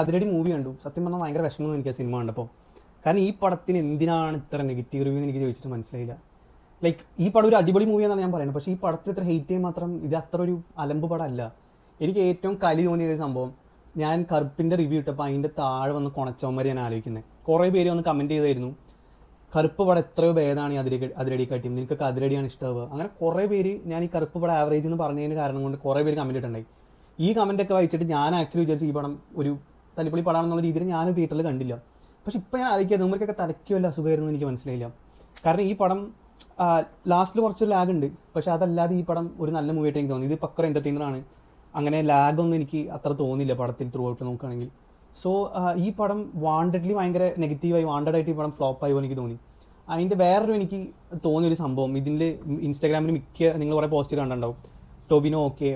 Athiradi movie കണ്ടു. സത്യം പറഞ്ഞാൽ ഭയങ്കര വിഷമം എനിക്ക് ആ സിനിമ കണ്ടപ്പോൾ. കാരണം ഈ പടത്തിന് എന്തിനാണ് ഇത്ര നെഗറ്റീവ് റിവ്യൂ എന്ന് എനിക്ക് ചോദിച്ചിട്ട് മനസ്സിലായില്ല. ലൈക്ക് ഈ പടം ഒരു അടിപൊളി മൂവിയാണെന്നാണ് ഞാൻ പറയുന്നത്, പക്ഷേ ഈ പടത്തിൽ ഇത്ര ഹെയ്റ്റ് ചെയ്യാൻ മാത്രം ഇത് അത്ര ഒരു അലമ്പ് പടമല്ല. എനിക്ക് ഏറ്റവും കലി തോന്നിയ ഒരു സംഭവം, ഞാൻ കറുപ്പിൻ്റെ റിവ്യൂ ഇട്ടപ്പോൾ അതിൻ്റെ താഴെ വന്ന് കുണച്ചവന്മാർ ഞാൻ ആലോചിക്കുന്നത്. കുറേ പേര് വന്ന് കമൻറ്റ് ചെയ്തായിരുന്നു, കറുപ്പ് പടം എത്രയോ ഭേദമാണ് ഈ അതിരടിക്കാട്ടിയും, നിനക്കൊക്കെ അതിരടിയാണ് ഇഷ്ടമാവുക. അങ്ങനെ കുറേ പേര് ഞാൻ ഈ കറുപ്പ് പടം ആവറേജ് എന്ന് പറഞ്ഞതിന് കാരണം കൊണ്ട് കുറേ പേര് കമൻറ്റ് ഇട്ടുണ്ടായി. ഈ കമൻറ്റൊക്കെ വായിച്ചിട്ട് ഞാൻ ആക്ച്വലി വിചാരിച്ചു ഈ പടം ഒരു തല്ലിപ്പൊളി പടമാണെന്നുള്ള രീതിയിൽ ഞാൻ തിയേറ്ററിൽ കണ്ടില്ല. പക്ഷെ ഇപ്പം ഞാൻ ആലോചിക്കുക നിങ്ങൾക്കൊക്കെ തലയ്ക്കോ വല്ല അസുഖമായിരുന്നു എനിക്ക് മനസ്സിലായില്ല. കാരണം ഈ പടം ലാസ്റ്റിൽ കുറച്ചൊരു ലാഗ് ഉണ്ട്, പക്ഷെ അതല്ലാതെ ഈ പടം ഒരു നല്ല മൂവിയായിട്ട് എനിക്ക് തോന്നി. ഇത് പക്കർ എൻ്റർടൈനറാണ്, അങ്ങനെ ലാഗൊന്നും എനിക്ക് അത്ര തോന്നില്ല പടത്തിൽ ത്രൂ ഔട്ട് നോക്കുകയാണെങ്കിൽ. സോ ഈ പടം വാണ്ടഡ്ലി ഭയങ്കര നെഗറ്റീവായി, വാണ്ടഡായിട്ട് ഈ പടം ഫ്ലോപ്പായി എനിക്ക് തോന്നി. അതിൻ്റെ വേറൊരു എനിക്ക് തോന്നിയൊരു സംഭവം, ഇതിൻ്റെ ഇൻസ്റ്റാഗ്രാമിൽ നിങ്ങൾ കുറേ പോസ്റ്റ് കണ്ടിട്ടുണ്ടാവും, Tovino okay,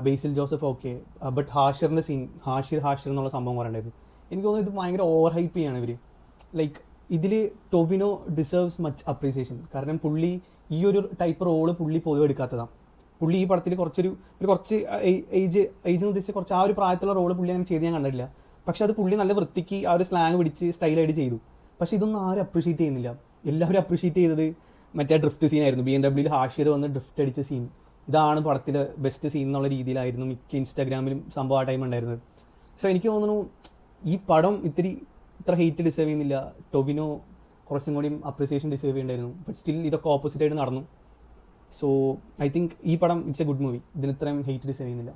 Basil Joseph okay, but ഹാഷിറിൻ്റെ സീൻ ഹാഷിർ എന്നുള്ള സംഭവം പറയണ്ടായിരുന്നു. എനിക്ക് തോന്നുന്നു ഇത് ഭയങ്കര ഓവർ ഹൈപ്പ് ചെയ്യാണ് ഇവർ. ലൈക്ക് ഇതിൽ ടൊബിനോ ഡിസേർവ്സ് മച്ച് അപ്രീസിയേഷൻ. കാരണം പുള്ളി ഈ ഒരു ടൈപ്പ് റോള് പുള്ളി പൊതുവെ എടുക്കാത്തതാണ്. പുള്ളി ഈ പടത്തിൽ കുറച്ച് ഏജ് എന്ന് ഉദ്ദേശിച്ച് കുറച്ച് ആ ഒരു പ്രായത്തിലുള്ള റോള് പുള്ളി അങ്ങനെ ചെയ്ത് ഞാൻ കണ്ടിട്ടില്ല. പക്ഷെ അത് പുള്ളി നല്ല വൃത്തിക്ക് ആ ഒരു സ്ലാങ് പിടിച്ച് സ്റ്റൈലായിട്ട് ചെയ്തു. പക്ഷെ ഇതൊന്നും ആരും അപ്രീഷിയേറ്റ് ചെയ്യുന്നില്ല. എല്ലാവരും അപ്രീഷിയേറ്റ് ചെയ്തത് മറ്റേ ഡ്രിഫ്റ്റ് സീനായിരുന്നു. BMW ഹാഷിർ വന്ന് ഡ്രിഫ്റ്റ് അടിച്ച സീൻ, ഇതാണ് പടത്തിലെ ബെസ്റ്റ് സീൻ എന്നുള്ള രീതിയിലായിരുന്നു മിക്ക ഇൻസ്റ്റാഗ്രാമിലും സംഭവം ആ ടൈം ഉണ്ടായിരുന്നത്. സോ എനിക്ക് തോന്നുന്നു ഈ പടം ഇത്ര ഹെയ്റ്റ് ഡിസേർവ് ചെയ്യുന്നില്ല. ടൊബിനോ കുറച്ചും കൂടിയും അപ്രിസിയേഷൻ ഡിസേർവ് ചെയ്യണ്ടായിരുന്നു. ബട്ട് സ്റ്റിൽ ഇതൊക്കെ ഓപ്പോസിറ്റായിട്ട് നടന്നു. സോ ഐ തിങ്ക് ഈ പടം ഇറ്റ്സ് എ ഗുഡ് മൂവി. ഇതിന് ഇത്രയും ഹെയ്റ്റ് ഡിസേർവ് ചെയ്യുന്നില്ല.